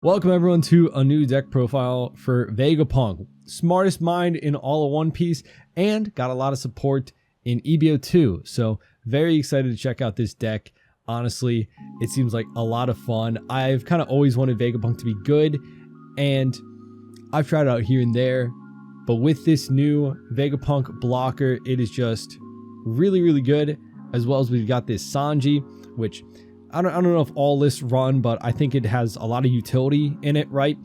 Welcome everyone to a new deck profile for Vegapunk. Smartest mind in all of One Piece and got a lot of support in EB02. So very excited to check out this deck. Honestly, it seems like a lot of fun. I've kind of always wanted Vegapunk to be good and I've tried it out here and there. But with this new Vegapunk blocker, it is just really good. As well as we've got this Sanji, which I don't know if all lists run, but I think it has a lot of utility in it, right?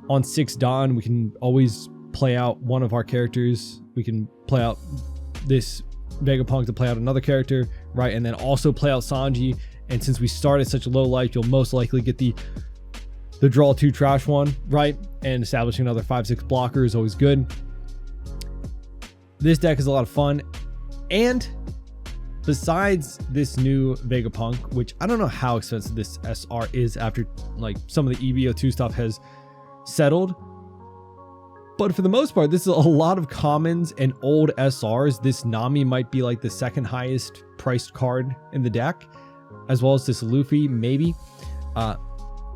On 6 Dawn, we can always play out one of our characters. We can play out this Vegapunk to play out another character, right? And then also play out Sanji. And since we start at such a low life, you'll most likely get the draw 2 trash one, right? And establishing another 5-6 blocker is always good. This deck is a lot of fun. And besides this new Vegapunk, which I don't know how expensive this SR is after like some of the EB02 stuff has settled, but for the most part, this is a lot of commons and old SRs. This Nami might be like the second highest priced card in the deck, as well as this Luffy, maybe.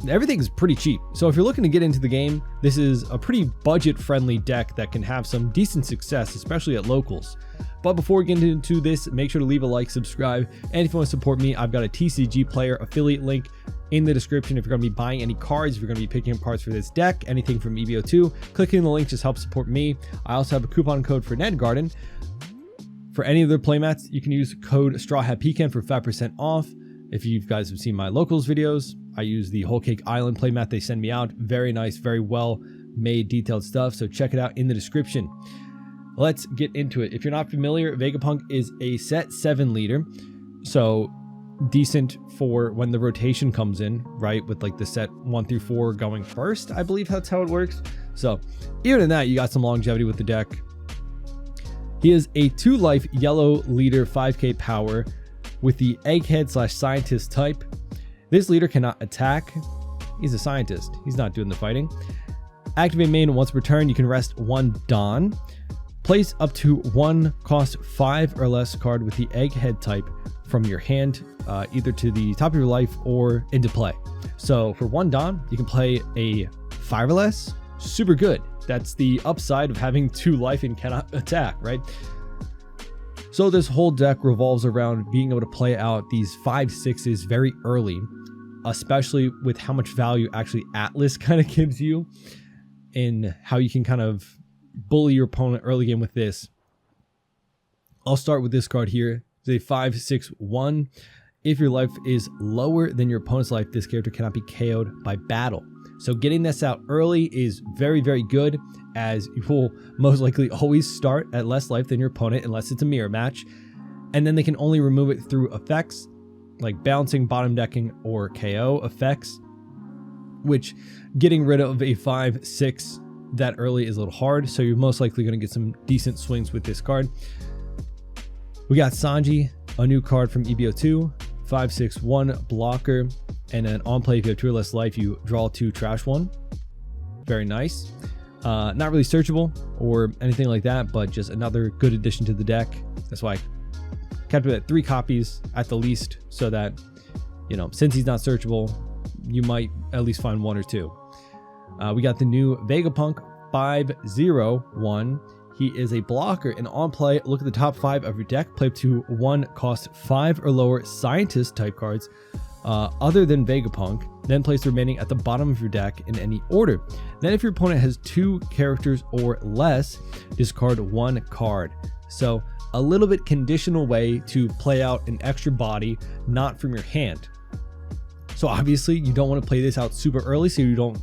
Everything's pretty cheap. So if you're looking to get into the game, this is a pretty budget-friendly deck that can have some decent success, especially at locals. But before we get into this, make sure to leave a like, subscribe, and if you want to support me, I've got a TCG player affiliate link in the description. If you're going to be buying any cards, if you're going to be picking up parts for this deck, anything from EB02, clicking the link just helps support me. I also have a coupon code for Ned Garden. For any of their playmats, you can use code StrawHatPecan for 5% off. If you guys have seen my locals videos, I use the Whole Cake Island playmat they send me out. Very nice, very well made, detailed stuff. So check it out in the description. Let's get into it. If you're not familiar, Vegapunk is a set 7 leader. So decent for when the rotation comes in, right? With like the set 1 through 4 going first. I believe that's how it works. So even in that, you got some longevity with the deck. He is a 2-life yellow leader, 5k power with the egghead/scientist type. This leader cannot attack. He's a scientist. He's not doing the fighting. Activate main once per turn. You can rest 1 Dawn. Place up to 1 cost 5 or less card with the egghead type from your hand, either to the top of your life or into play. So for 1 Dawn, you can play a 5 or less. Super good. That's the upside of having 2 life and cannot attack, right? So this whole deck revolves around being able to play out these 5/6s very early, especially with how much value actually Atlas kind of gives you in how you can kind of bully your opponent early game with this. I'll start with this card here. It's a 5/6/1. If your life is lower than your opponent's life, this character cannot be KO'd by battle. So getting this out early is very good, as you will most likely always start at less life than your opponent unless it's a mirror match. And then they can only remove it through effects like bouncing, bottom decking, or KO effects, which getting rid of a 5/6 that early is a little hard. So you're most likely going to get some decent swings with this card. We got Sanji, a new card from EB02, 5/6/1 blocker. And then on play, if you have 2 or less life, you draw 2 trash 1. Very nice. Not really searchable or anything like that, but just another good addition to the deck. That's why I kept it at 3 copies at the least, so that, you know, since he's not searchable, you might at least find 1 or 2. We got the new Vegapunk 5/0/1. He is a blocker, and on play, look at the top 5 of your deck. Play up to 1 cost 5 or lower scientist type cards other than Vegapunk, then place the remaining at the bottom of your deck in any order. Then if your opponent has 2 characters or less, discard 1 card. So a little bit conditional way to play out an extra body not from your hand. So obviously you don't want to play this out super early so you don't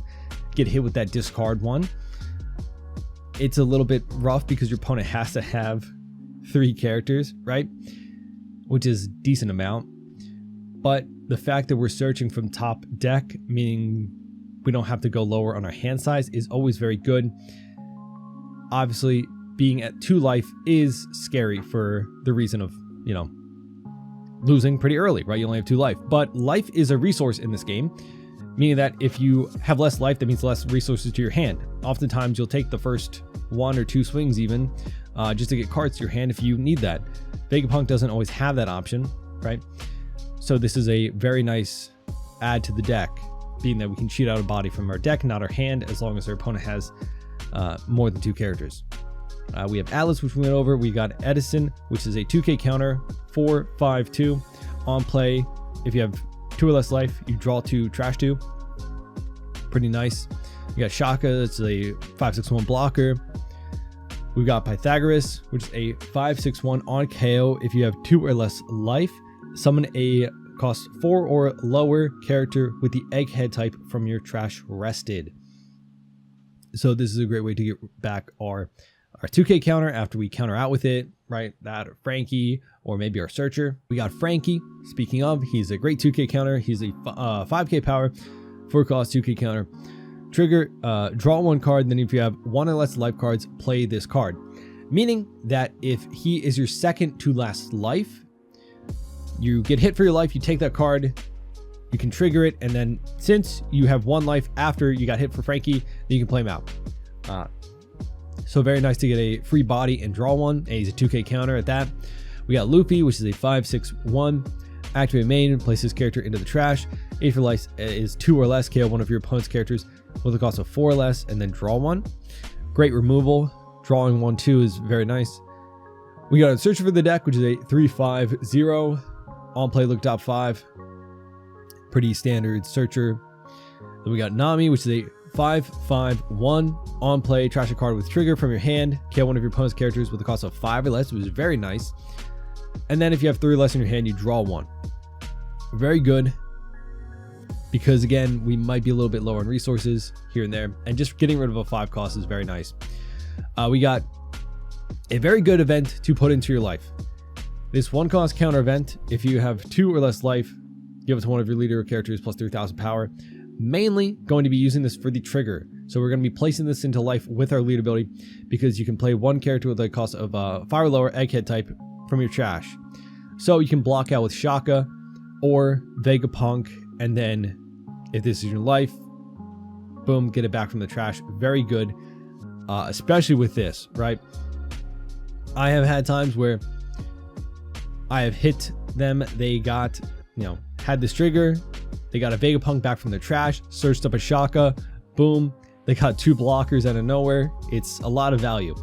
get hit with that discard one. It's a little bit rough because your opponent has to have 3 characters, right? Which is a decent amount. But the fact that we're searching from top deck, meaning we don't have to go lower on our hand size, is always very good. Obviously, being at 2 life is scary for the reason of, you know, losing pretty early, right? You only have 2 life. But life is a resource in this game, meaning that if you have less life, that means less resources to your hand. Oftentimes, you'll take the first 1 or 2 swings even, just to get cards to your hand if you need that. Vegapunk doesn't always have that option, right? So this is a very nice add to the deck. being that we can cheat out a body from our deck, not our hand, as long as our opponent has more than 2 characters. We have Atlas, which we went over. We got Edison, which is a 2k counter, 4/5/2. On play, if you have 2 or less life, you draw 2, trash 2. Pretty nice. You got Shaka, it's a 5/6/1 blocker. We've got Pythagoras, which is a 5/6/1 on KO. If you have 2 or less life, summon a cost 4 or lower character with the egghead type from your trash rested. So this is a great way to get back our 2k counter after we counter out with it, right? That or Frankie, or maybe our searcher. We got Frankie. Speaking of, he's a great 2k counter. He's a 5k power, 4 cost 2k counter. Trigger, draw 1 card, then if you have 1 or less life cards, play this card. Meaning that if he is your second to last life, you get hit for your life, you take that card, you can trigger it, and then since you have 1 life after you got hit for Frankie, you can play him out. So very nice to get a free body and draw 1, and he's a 2k counter at that. We got Luffy, which is a 5/6/1. Activate main, place this character into the trash. 8 for life is 2 or less, KO one of your opponent's characters with a cost of 4 or less, and then draw 1. Great removal. Drawing 1 too is very nice. We got a Searcher for the deck, which is a 3/5/0. On play, look top 5. Pretty standard Searcher. Then we got Nami, which is a 5/5/1. On play, trash a card with trigger from your hand. KO one of your opponent's characters with a cost of 5 or less, which is very nice. And then if you have 3 or less in your hand, you draw 1. Very good. Because again, we might be a little bit lower on resources here and there. And just getting rid of a 5 cost is very nice. We got a very good event to put into your life. This 1 cost counter event, if you have 2 or less life, give it to one of your leader characters plus 3,000 power. Mainly going to be using this for the trigger. So we're going to be placing this into life with our lead ability because you can play 1 character with a cost of 5 or lower egghead type from your trash. So you can block out with Shaka or Vegapunk, and then if this is your life, boom, get it back from the trash. Very good, especially with this, right? I have had times where I have hit them, they got, had this trigger, they got a Vegapunk back from the trash, searched up a Shaka, boom, they got 2 blockers out of nowhere. It's a lot of value.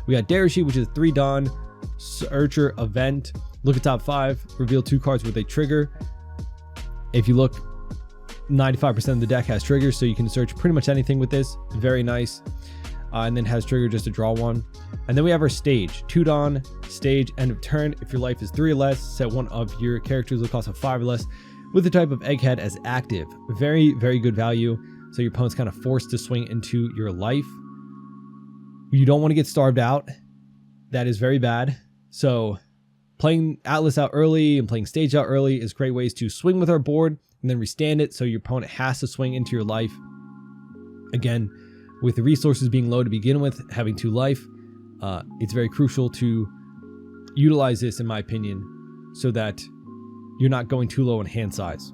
We got Darashi, which is 3 Dawn, Searcher event. Look at top 5, reveal 2 cards with a trigger. If you look, 95% of the deck has triggers, so you can search pretty much anything with this. Very nice. And then has trigger just to draw 1. And then we have our stage. 2 Dawn, stage, end of turn. If your life is 3 or less, set one of your characters with a cost of 5 or less with the type of egghead as active. Very, very good value. So your opponent's kind of forced to swing into your life. You don't want to get starved out. That is very bad. So playing Atlas out early and playing stage out early is great ways to swing with our board and then restand it so your opponent has to swing into your life. Again, with the resources being low to begin with, having 2 life, it's very crucial to utilize this, in my opinion, so that you're not going too low in hand size.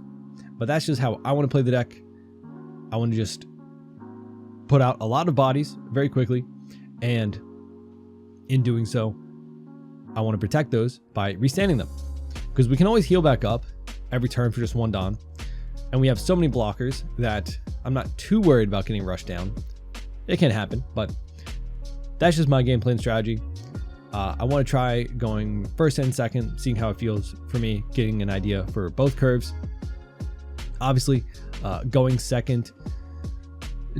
But that's just how I want to play the deck. I want to just put out a lot of bodies very quickly, and in doing so, I want to protect those by restanding them, because we can always heal back up every turn for just 1 Dawn, and we have so many blockers that I'm not too worried about getting rushed down. It can happen, but that's just my game plan strategy. I want to try going first and second, seeing how it feels for me, getting an idea for both curves. Obviously, going second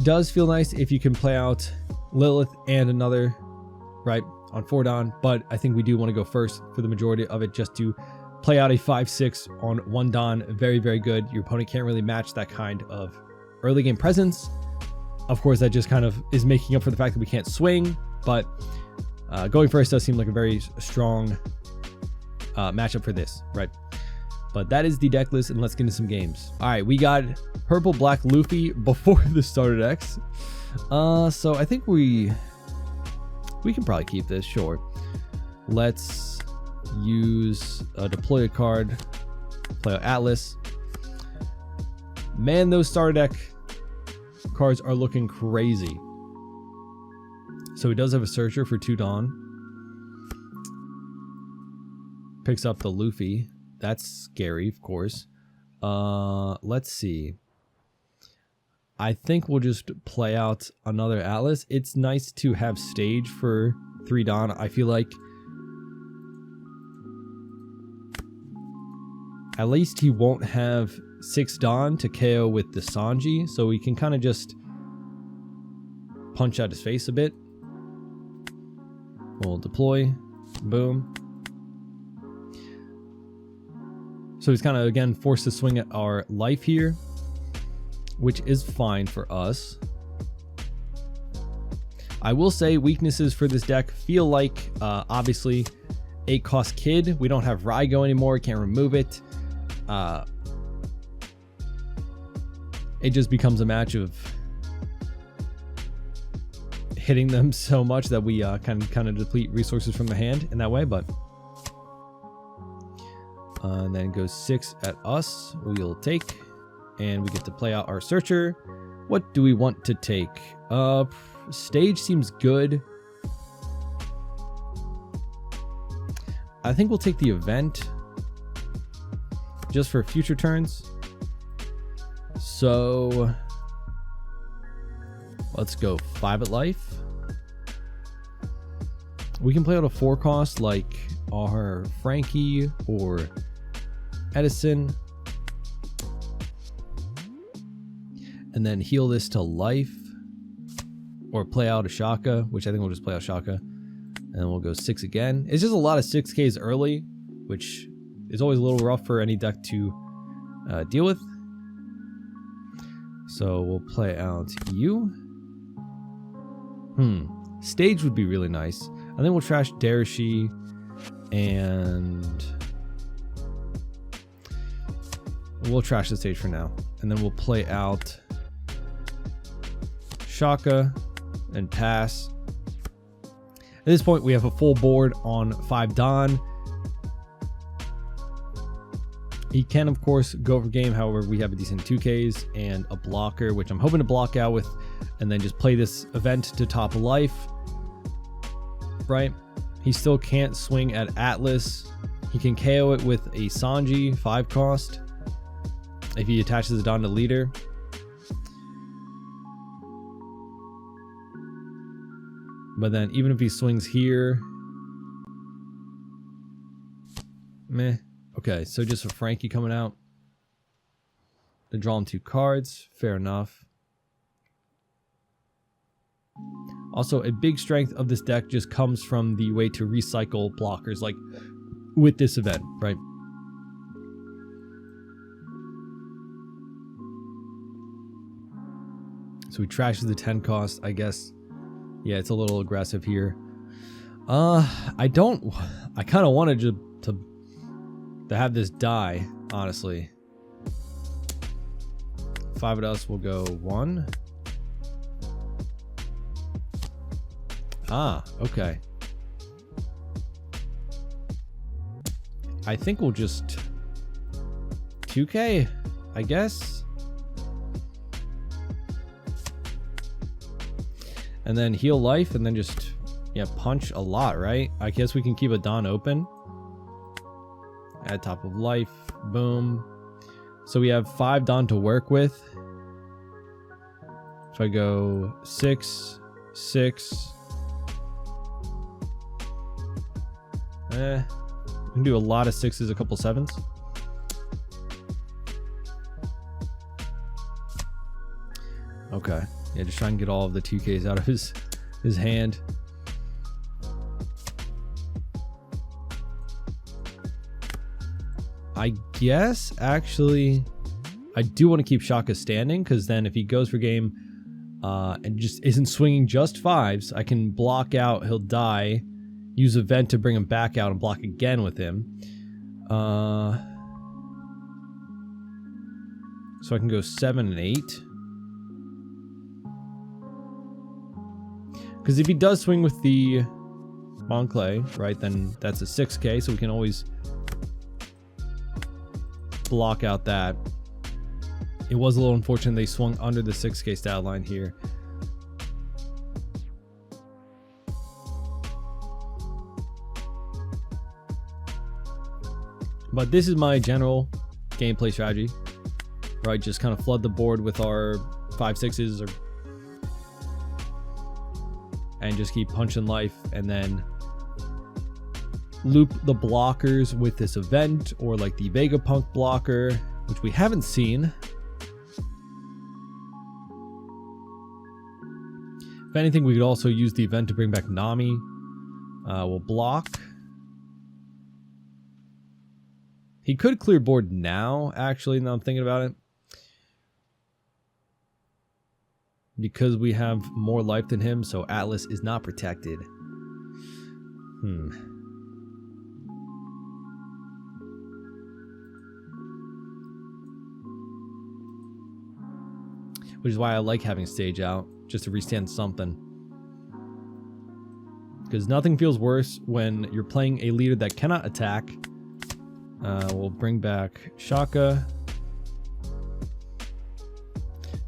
does feel nice if you can play out Lilith and another, right, on 4 Dawn, but I think we do want to go first for the majority of it, just to play out a 5/6 on 1 Dawn. Very, very good. Your opponent can't really match that kind of early game presence. Of course, that just kind of is making up for the fact that we can't swing, but going first does seem like a very strong matchup for this, right? But that is the deck list, and let's get into some games. All right, we got purple black Luffy before the starter decks. So I think we can probably keep this, sure. Let's use a deployed card, play out Atlas. Man, those starter deck cards are looking crazy. So he does have a Searcher for 2 Dawn. Picks up the Luffy. That's scary, of course. Let's see. I think we'll just play out another Atlas. It's nice to have stage for 3 Don. I feel like at least he won't have 6 Don to KO with the Sanji, so we can kind of just punch out his face a bit. We'll deploy. Boom. So he's kind of, again, forced to swing at our life here, which is fine for us. I will say weaknesses for this deck feel like, obviously, 8 cost Kid. We don't have Raigo anymore. Can't remove it. It just becomes a match of hitting them so much that we kind of deplete resources from the hand in that way. But and then goes 6 at us. We'll take, and we get to play out our Searcher. What do we want to take? Stage seems good. I think we'll take the event just for future turns. So let's go 5 at life. We can play out a 4 cost like our Frankie or Edison, and then heal this to life, or play out a Shaka, which I think we'll just play out Shaka, and then we'll go 6 again. It's just a lot of 6Ks early, which is always a little rough for any deck to deal with. So we'll play out you. Stage would be really nice. And then we'll trash Darashi, and we'll trash the stage for now. And then we'll play out Shaka and pass. At this point, we have a full board on 5 Don. He can, of course, go for game. However, we have a decent 2Ks and a blocker, which I'm hoping to block out with, and then just play this event to top life. Right? He still can't swing at Atlas. He can KO it with a Sanji 5 cost if he attaches it Don to leader. But then even if he swings here, meh. Okay, so just a Frankie coming out to draw him 2 cards. Fair enough. Also, a big strength of this deck just comes from the way to recycle blockers, like with this event, right? So he trashes the 10 cost, I guess. Yeah, it's a little aggressive here. I kind of wanted to have this die, honestly. 5 at us will go 1. Ah, okay. I think we'll just 2K, I guess. And then heal life, and then just, yeah, punch a lot, right? I guess we can keep a Don open. Add top of life, boom. So we have 5 Don to work with. So I go 6, 6. We can do a lot of 6s, a couple 7s. Okay. Yeah, just try and get all of the 2Ks out of his hand. I guess, actually, I do want to keep Shaka standing, because then if he goes for game and just isn't swinging just 5s, I can block out, he'll die, use a vent to bring him back out and block again with him. So I can go 7 and 8. Because if he does swing with the Monclay, right, then that's a 6K, so we can always block out that. It was a little unfortunate they swung under the 6K stat line here. But this is my general gameplay strategy, right? Just kind of flood the board with our 5/6s or, and just keep punching life, and then loop the blockers with this event, or like the Vegapunk blocker, which we haven't seen. If anything, we could also use the event to bring back Nami. We'll block. He could clear board now, actually, now I'm thinking about it. Because we have more life than him, so Atlas is not protected. Which is why I like having stage out, just to restand something. Because nothing feels worse when you're playing a leader that cannot attack. We'll bring back Shaka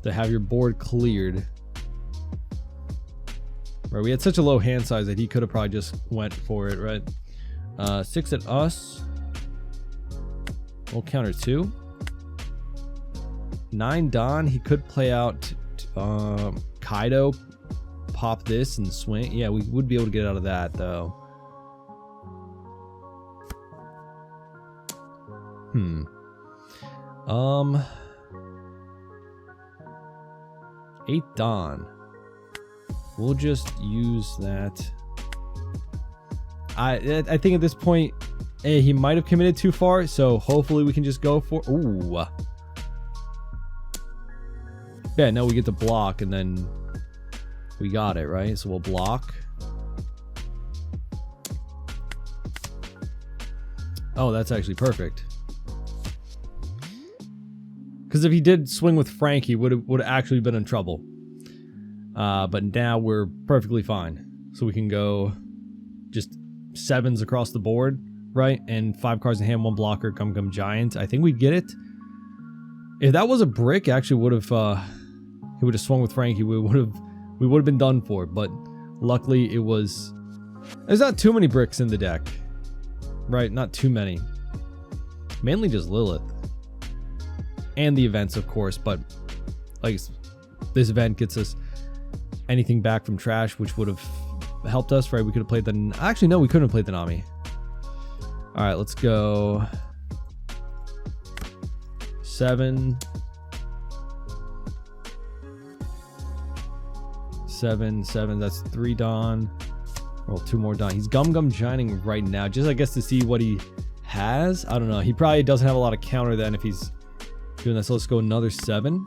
to have your board cleared. Right, we had such a low hand size that he could have probably just went for it, right? 6 at us. We'll counter 2. 9 Don. He could play out Kaido, pop this and swing. Yeah, we would be able to get out of that though. 8 Don. We'll just use that. I think at this point, he might have committed too far, so hopefully we can just go for. Ooh. Yeah, no, we get to block, and then we got it, right? So we'll block. Oh, that's actually perfect. Because if he did swing with Frank, he would have actually been in trouble. But now we're perfectly fine. So we can go just 7s across the board, right? And 5 cards in hand, 1 blocker, Gum Giant. I think we'd get it. If that was a brick, actually would have he would have swung with Frank. We would have been done for. But luckily it was. There's not too many bricks in the deck, right? Not too many. Mainly just Lilith. And the events, of course, but like this event gets us anything back from trash, which would have helped us, right? We could have played the. Actually, no, we couldn't have played the Nami. All right, let's go. 7. 7, 7. That's 3 Don. Roll 2 more Don. He's Gum Gianting right now, just I guess to see what he has. I don't know. He probably doesn't have a lot of counter then if he's doing this. So let's go another 7.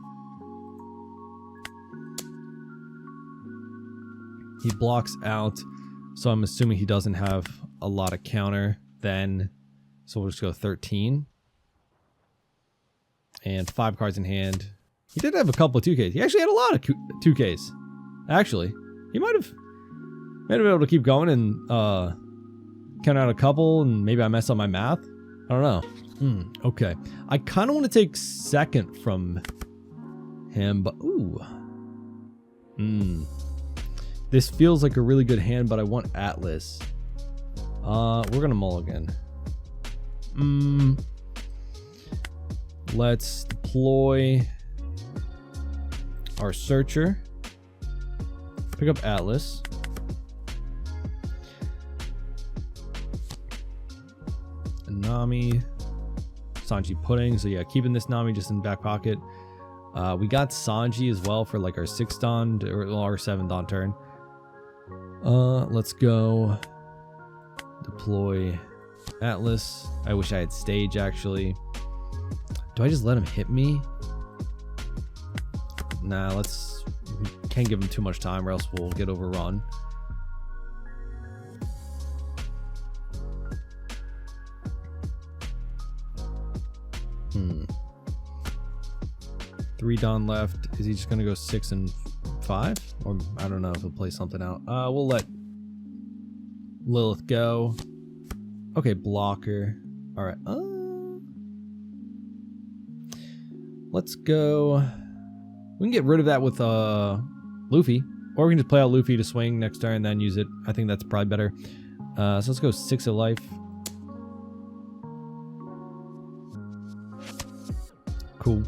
He blocks out, so I'm assuming he doesn't have a lot of counter then. So we'll just go 13. And 5 cards in hand. He did have a couple of 2Ks. He actually had a lot of 2Ks. Actually, he might have been able to keep going and count out a couple, and maybe I messed up my math. I don't know. Okay. I kind of want to take second from him, but ooh. This feels like a really good hand, but I want Atlas. We're gonna mulligan. Let's deploy our searcher. Pick up Atlas. Nami. Sanji Pudding. So yeah, keeping this Nami just in back pocket. We got Sanji as well for like our 6 Don or our 7 Don turn. Let's go deploy Atlas. I wish I had stage actually. Do I just let him hit me? Nah, can't give him too much time or else we'll get overrun. Three Don left. Is he just gonna go 6 and 5? Or I don't know if he'll play something out. We'll let Lilith go. Okay, blocker. All right. Let's go. We can get rid of that with Luffy, or we can just play out Luffy to swing next turn and then use it. I think that's probably better. So let's go 6 of life. Cool.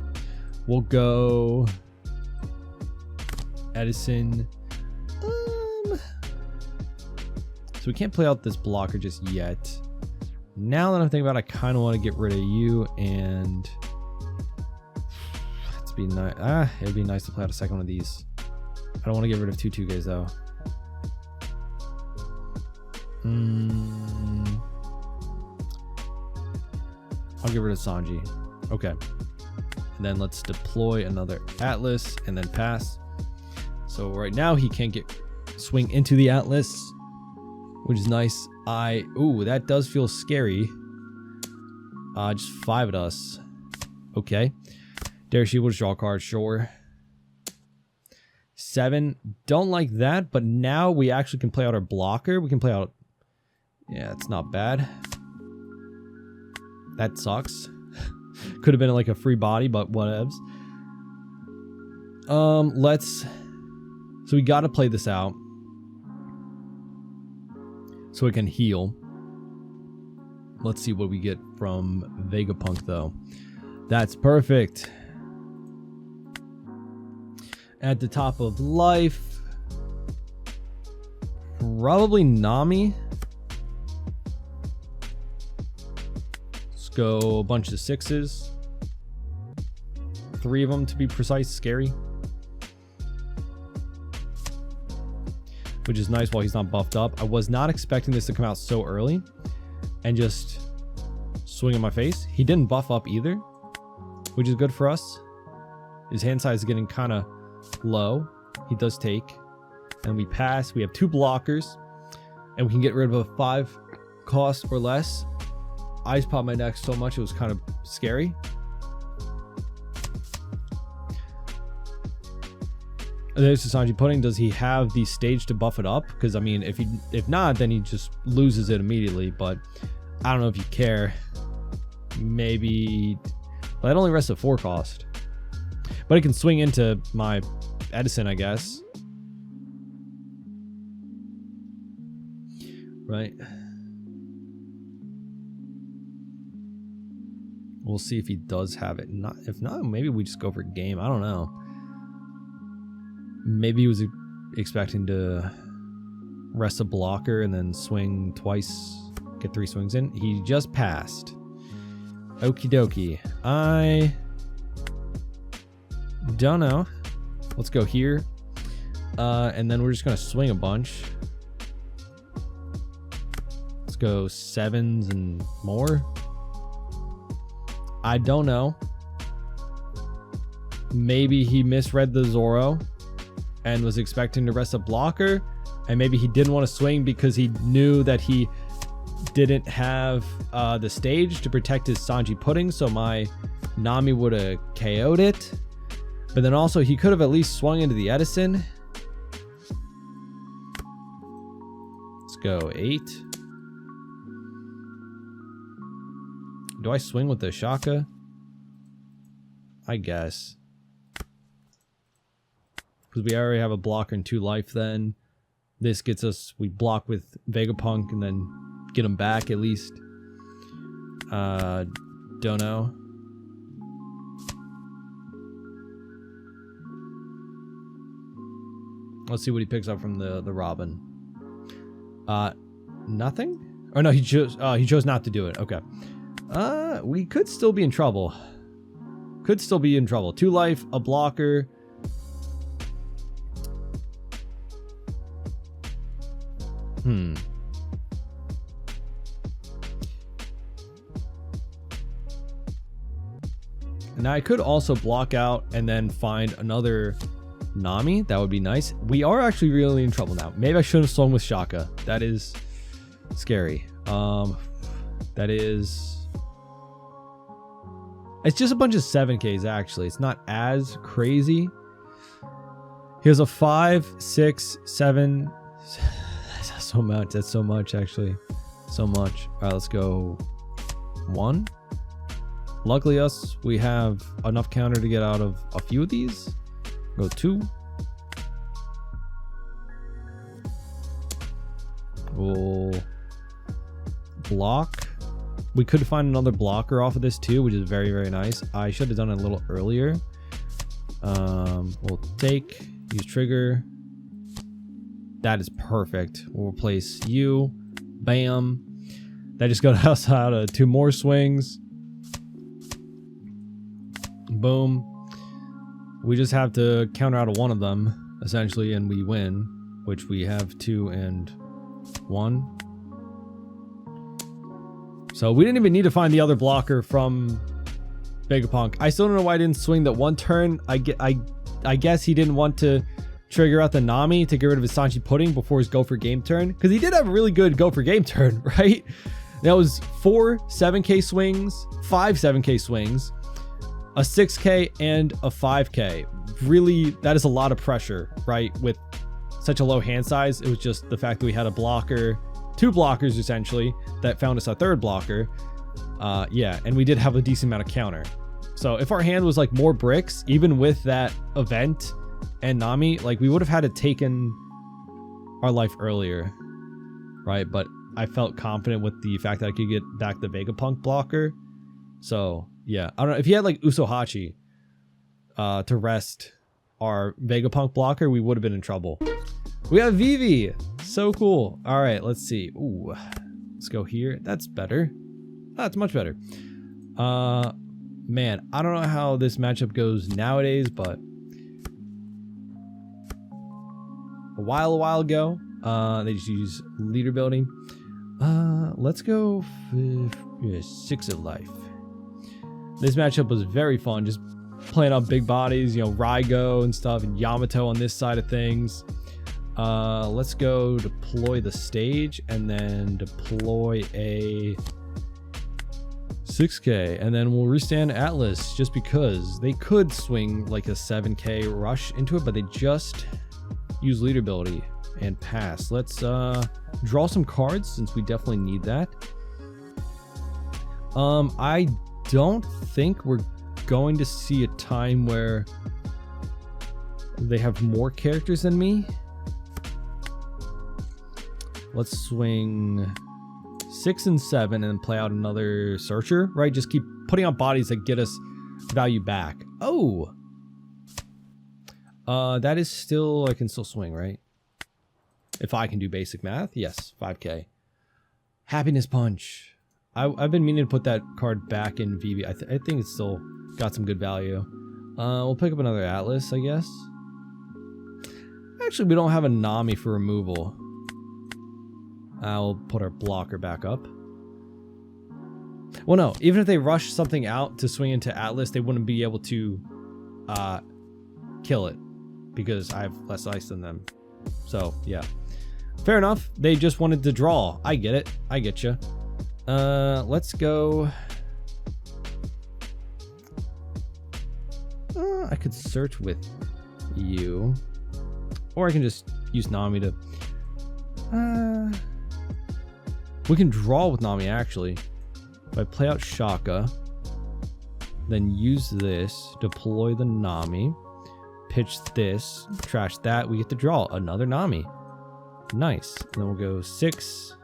We'll go Edison. So we can't play out this blocker just yet. Now that I'm thinking about it, I kind of want to get rid of you and let's be nice. It'd be nice to play out a second one of these. I don't want to get rid of 2-2Ks though. I'll get rid of Sanji. Okay. And then let's deploy another Atlas and then pass. So right now he can't get swing into the Atlas, which is nice. Ooh, that does feel scary. Just 5 at us. Okay. Dare Shield will draw a card, sure. 7. Don't like that, but now we actually can play out our blocker. We can play out. Yeah, it's not bad. That sucks. Could have been like a free body, but whatevs. So we got to play this out so we can heal. Let's see what we get from Vegapunk though. That's perfect. At the top of life, probably Nami. Let's go a bunch of 6s. 3 of them to be precise. Scary. Which is nice while he's not buffed up. I was not expecting this to come out so early and just swing in my face. He didn't buff up either, which is good for us. His hand size is getting kind of low. He does take. And we pass. We have 2 blockers. And we can get rid of a 5 cost or less. I just popped my neck so much it was kind of scary. There's the Sanji Pudding. Does he have the stage to buff it up? Because I mean, if not, then he just loses it immediately. But I don't know if you care. Maybe. Well, that only rests at 4 cost. But it can swing into my Edison, I guess. Right. We'll see if he does have it. If not, maybe we just go for game. I don't know. Maybe he was expecting to rest a blocker and then swing twice, get 3 swings in. He just passed. Okie dokie. I don't know. Let's go here. And then we're just going to swing a bunch. Let's go 7s and more. I don't know. Maybe he misread the Zoro and was expecting to rest a blocker, and maybe he didn't want to swing because he knew that he didn't have the stage to protect his Sanji Pudding, so my Nami would have KO'd it. But then also he could have at least swung into the Edison. Let's go 8. Do I swing with the Shaka? I guess. Because we already have a blocker and 2 life then. This gets us, we block with Vegapunk and then get him back at least. Don't know. Let's see what he picks up from the Robin. Nothing? Oh no, he chose not to do it. Okay. We could still be in trouble. Could still be in trouble. 2 life, a blocker. Now I could also block out and then find another Nami. That would be nice. We are actually really in trouble now. Maybe I shouldn't have swung with Shaka. That is scary. That is... It's just a bunch of 7Ks actually. It's not as crazy. Here's a 5, 6, 7... That's so much. That's so much actually. So much. All right, let's go 1. Luckily us, we have enough counter to get out of a few of these. Go 2. We'll block. We could find another blocker off of this too, which is very, very nice. I should have done it a little earlier. We'll take use trigger. That is perfect. We'll replace you. Bam. That just got us out of 2 more swings. Boom. We just have to counter out of one of them, essentially, and we win, which we have 2 and 1. So we didn't even need to find the other blocker from Vegapunk. I still don't know why I didn't swing that one turn. I guess he didn't want to trigger out the Nami to get rid of his Sanchi Pudding before his go for game turn, because he did have a really good go for game turn, right? That was 4 7k swings, 5 7k swings, a 6k and a 5k. Really, that is a lot of pressure, right? With such a low hand size. It was just the fact that we had a blocker, 2 blockers essentially, that found us a 3rd blocker. Yeah, and we did have a decent amount of counter. So if our hand was like more bricks, even with that event and Nami, like we would have had to taken our life earlier, right? But I felt confident with the fact that I could get back the Vegapunk blocker. So yeah, I don't know if he had like Usohachi to rest our Vegapunk blocker, we would have been in trouble. We have Vivi, so cool. All right, let's see. Ooh, let's go here. That's better. That's much better. Man, I don't know how this matchup goes nowadays, but a while ago, they just use leader building. Let's go 6 of life. This matchup was very fun, just playing on big bodies, you know, Raigo and stuff, and Yamato on this side of things. Let's go deploy the stage and then deploy a 6k, and then we'll restand Atlas just because they could swing like a 7k rush into it, but they just use leader ability and pass. Let's draw some cards since we definitely need that. I don't think we're going to see a time where they have more characters than me. Let's swing 6 and 7 and then play out another searcher, right? Just keep putting out bodies that get us value back. Oh, that is still, I can still swing, right? If I can do basic math, yes, 5k. Happiness Punch. I've been meaning to put that card back in VV. I think it's still got some good value. We'll pick up another Atlas, I guess. Actually, we don't have a Nami for removal. I'll put our blocker back up. Well, no, even if they rush something out to swing into Atlas, they wouldn't be able to kill it because I have less ice than them. So, yeah. Fair enough. They just wanted to draw. I get it. I get you. Let's go. I could search with you. Or I can just use Nami to... we can draw with Nami, actually. If I play out Shaka, then use this, deploy the Nami, pitch this, trash that, we get to draw another Nami. Nice. And then we'll go 6.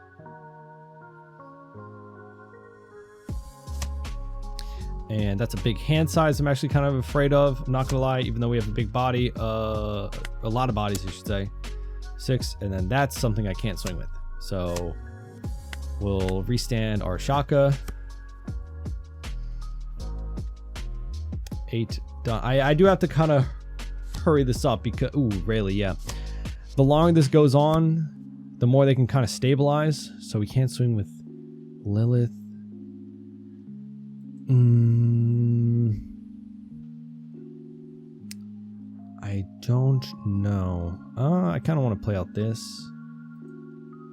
And that's a big hand size I'm actually kind of afraid of. I'm not going to lie, even though we have a big body, a lot of bodies, I should say. 6, and then that's something I can't swing with. So we'll restand our Shaka. 8 done. I do have to kind of hurry this up because, ooh, Rayleigh, yeah. The longer this goes on, the more they can kind of stabilize. So we can't swing with Lilith. I don't know. I kind of want to play out this.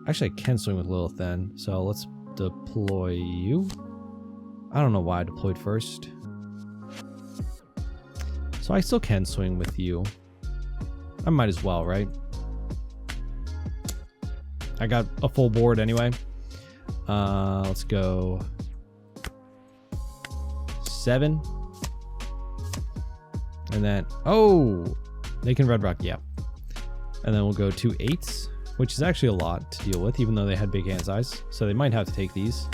Actually, I can swing with Lilith then. So let's deploy you. I don't know why I deployed first. So I still can swing with you. I might as well, right? I got a full board anyway. Let's go 7. And then, oh, they can red rock, yeah. And then we'll go 2 8s, which is actually a lot to deal with, even though they had big hand size. So they might have to take these.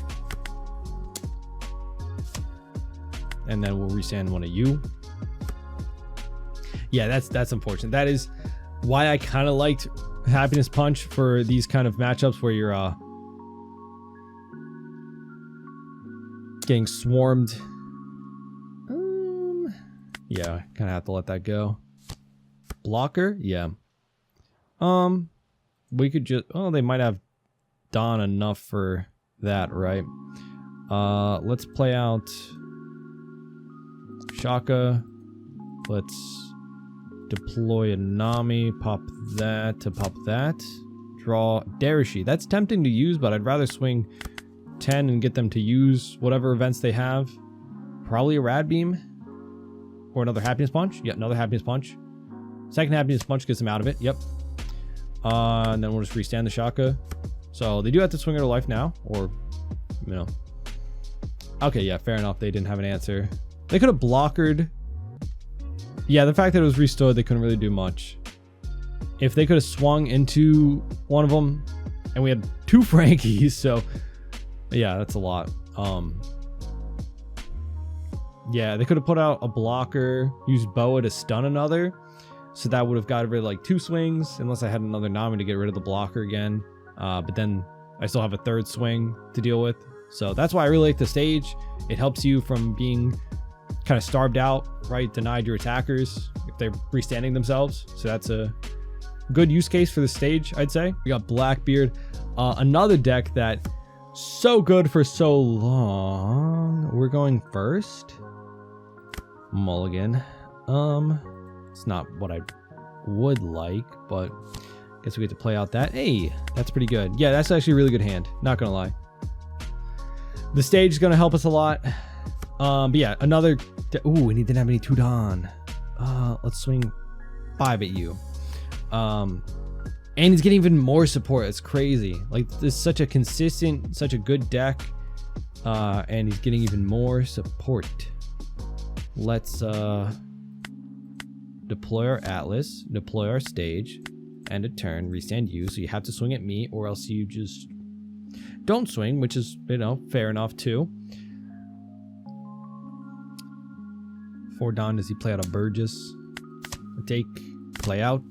And then we'll restand one of you. Yeah, that's unfortunate. That is, why I kind of liked Happiness Punch for these kind of matchups where you're getting swarmed. Yeah, kind of have to let that go. Blocker, yeah. We could just, oh, they might have done enough for that, right? Let's play out Shaka. Let's deploy a Nami, pop that to pop that. Draw Darishi. That's tempting to use, but I'd rather swing 10 and get them to use whatever events they have. Probably a Rad Beam or another Happiness Punch. Yeah, another Happiness Punch. Second Happiness Punch gets them out of it. Yep. And then we'll just restand the Shaka. So they do have to swing her to life now, or, you know. Okay, yeah, fair enough. They didn't have an answer. They could have blockered. Yeah, the fact that it was restored, they couldn't really do much. If they could have swung into one of them, and we had 2 Frankies, so yeah, that's a lot. Yeah, they could have put out a blocker, used Boa to stun another, so that would have got rid of like 2 swings, unless I had another Nami to get rid of the blocker again. But then I still have a 3rd swing to deal with. So that's why I really like the stage. It helps you from being kind of starved out, right? Denied your attackers if they're freestanding themselves. So that's a good use case for the stage, I'd say. We got Blackbeard, another deck that so good for so long. We're going first. Mulligan. It's not what I would like, but I guess we get to play out that. Hey, that's pretty good. Yeah, that's actually a really good hand. Not gonna lie. The stage is gonna help us a lot. But yeah, another. Ooh, and he didn't have any Tudon. Let's swing 5 at you. And he's getting even more support. It's crazy. Like, this is such a consistent, such a good deck. And he's getting even more support. Let's deploy our Atlas, deploy our stage, end a turn, restand you. So you have to swing at me, or else you just don't swing, which is, you know, fair enough too. For Don, does he play out a Burgess? Take, play out.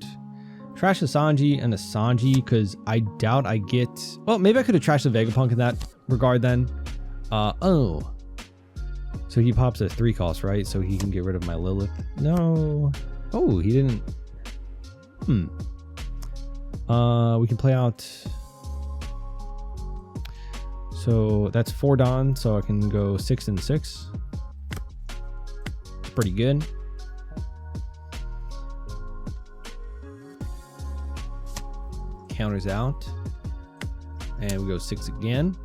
Trash a Sanji and a Sanji, because I doubt I get... Well, maybe I could have trashed the Vegapunk in that regard then. Oh. So he pops a 3 cost, right? So he can get rid of my Lilith. No. Oh, he didn't... We can play out... So that's 4 Don, so I can go 6 and 6. It's pretty good. Counters out. And we go 6 again.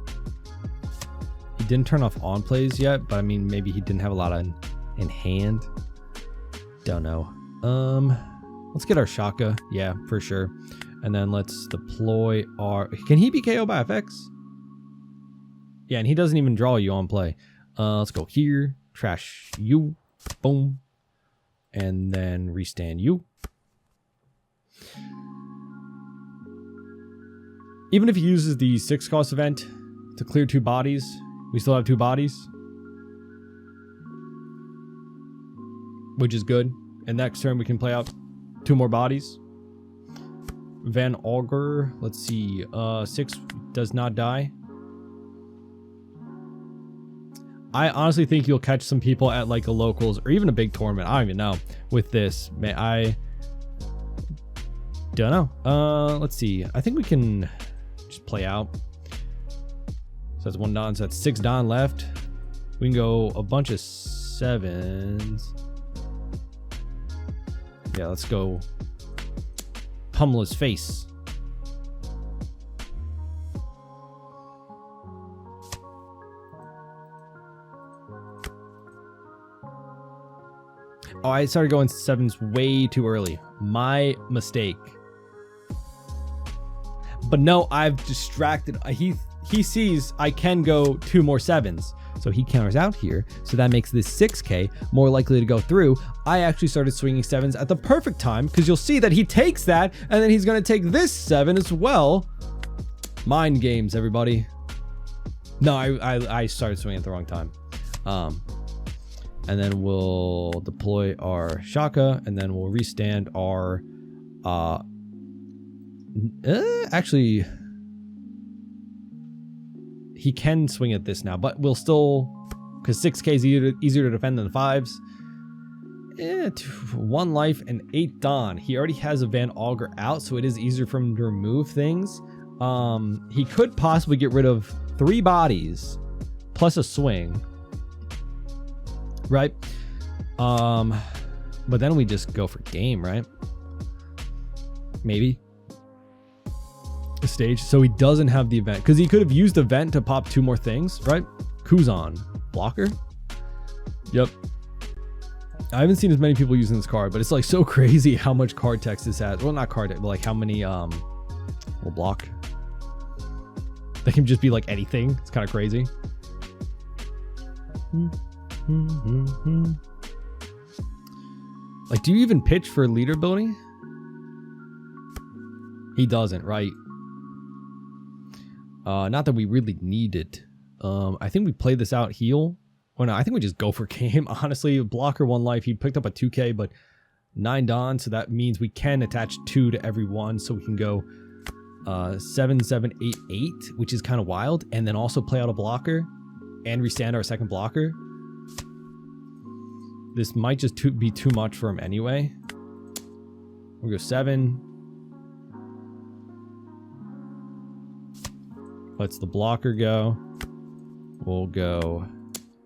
He didn't turn off on plays yet, but I mean, maybe he didn't have a lot in hand. Don't know. Let's get our Shaka. Yeah, for sure. And then let's deploy our... Can he be KO by FX? Yeah, and he doesn't even draw you on play. Let's go here. Trash you. Boom. And then restand you. Even if he uses the 6 cost event to clear 2 bodies, we still have 2 bodies. Which is good. And next turn we can play out 2 more bodies. Van Augur. Let's see. 6 does not die. I honestly think you'll catch some people at like a locals or even a big tournament. I don't even know with this. Man, I don't know. Let's see. I think we can just play out. So that's 1 Don. So that's 6 Don left. We can go a bunch of 7s. Yeah, let's go pummel his face. Oh, I started going 7s way too early. My mistake. But no, I've distracted. He sees I can go 2 more 7s. So he counters out here. So that makes this 6K more likely to go through. I actually started swinging 7s at the perfect time, because you'll see that he takes that and then he's going to take this 7 as well. Mind games, everybody. No, I started swinging at the wrong time. And then we'll deploy our Shaka, and then we'll restand our Actually, he can swing at this now, but we'll still, because 6k is easier to defend than the 5s. 1 life and 8 Dawn. He already has a Van Augur out, so it is easier for him to remove things. He could possibly get rid of 3 bodies plus a swing, right? But then we just go for game, right? Maybe a stage, so he doesn't have the event, because he could have used the event to pop 2 more things, right? Kuzan blocker. Yep. I haven't seen as many people using this card, but it's like so crazy how much card text this has. Well, not card text, but like how many will block. They can just be like anything. It's kind of crazy. Like, do you even pitch for leader ability? He doesn't, right? Not that we really need it. I think we play this out heal. Or no, I think we just go for game. Honestly, blocker 1 life. He picked up a 2k, but 9 Dawn, so that means we can attach 2 to every one, so we can go 7, 7, 8, 8, which is kind of wild, and then also play out a blocker and restand our second blocker. This might just be too much for him anyway. We'll go 7. Let's the blocker go. We'll go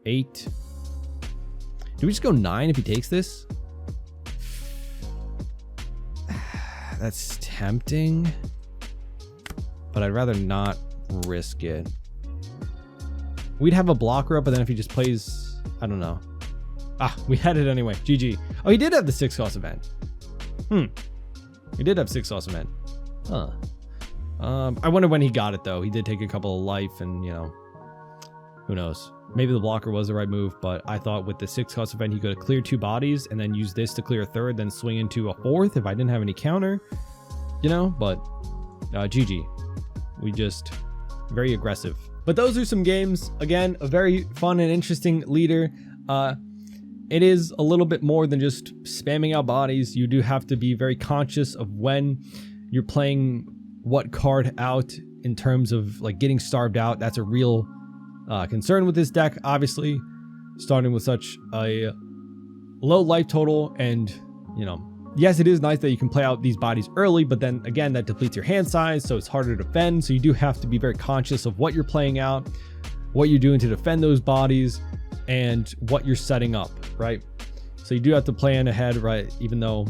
8. Do we just go 9 if he takes this? That's tempting, but I'd rather not risk it. We'd have a blocker up, but then if he just plays, I don't know. Ah, we had it anyway. GG. Oh, he did have the 6 cost event. He did have 6 cost event. Huh. I wonder when he got it though. He did take a couple of life, and you know, who knows? Maybe the blocker was the right move, but I thought with the 6 cost event, he could have cleared 2 bodies and then use this to clear a 3rd, then swing into a 4th if I didn't have any counter, you know, but GG. We just very aggressive. But those are some games. Again, a very fun and interesting leader. It is a little bit more than just spamming out bodies. You do have to be very conscious of when you're playing what card out in terms of like getting starved out. That's a real concern with this deck, obviously, starting with such a low life total. And you know, yes, it is nice that you can play out these bodies early, but then again, that depletes your hand size, so it's harder to defend. So you do have to be very conscious of what you're playing out, what you're doing to defend those bodies, and what you're setting up, right? So you do have to plan ahead, right? Even though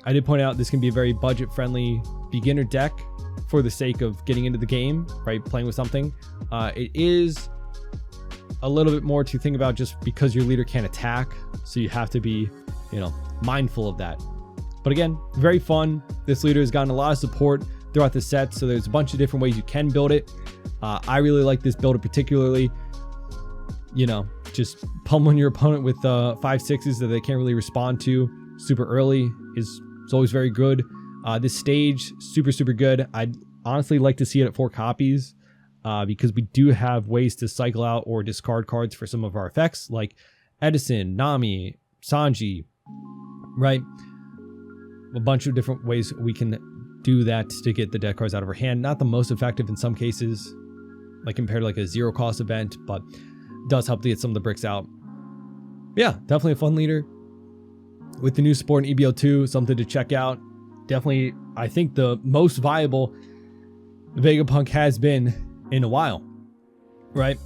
I did point out this can be a very budget friendly beginner deck for the sake of getting into the game, right? Playing with something. It is a little bit more to think about just because your leader can't attack. So you have to be, you know, mindful of that. But again, very fun. This leader has gotten a lot of support throughout the set. So there's a bunch of different ways you can build it. I really like this builder particularly. You know, just pummeling your opponent with 5/6s that they can't really respond to super early is always very good. This stage, super good. I'd honestly like to see it at 4 copies because we do have ways to cycle out or discard cards for some of our effects, like Edison, Nami, Sanji, right? A bunch of different ways we can do that to get the deck cards out of our hand. Not the most effective in some cases, like compared to like a 0 cost event, but does help to get some of the bricks out. Yeah, definitely a fun leader. With the new support in EB02, something to check out. Definitely, I think the most viable Vegapunk has been in a while, right?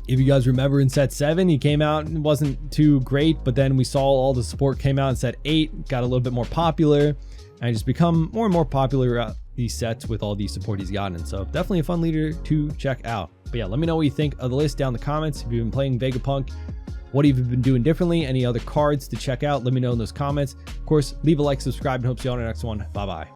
If you guys remember in set 7, he came out and wasn't too great, but then we saw all the support came out in set 8, got a little bit more popular, and just become more and more popular at these sets with all the support he's gotten. So definitely a fun leader to check out. But yeah, let me know what you think of the list down in the comments. If you've been playing Vegapunk, what have you been doing differently? Any other cards to check out? Let me know in those comments. Of course, leave a like, subscribe, and hope to see you on the next one. Bye-bye.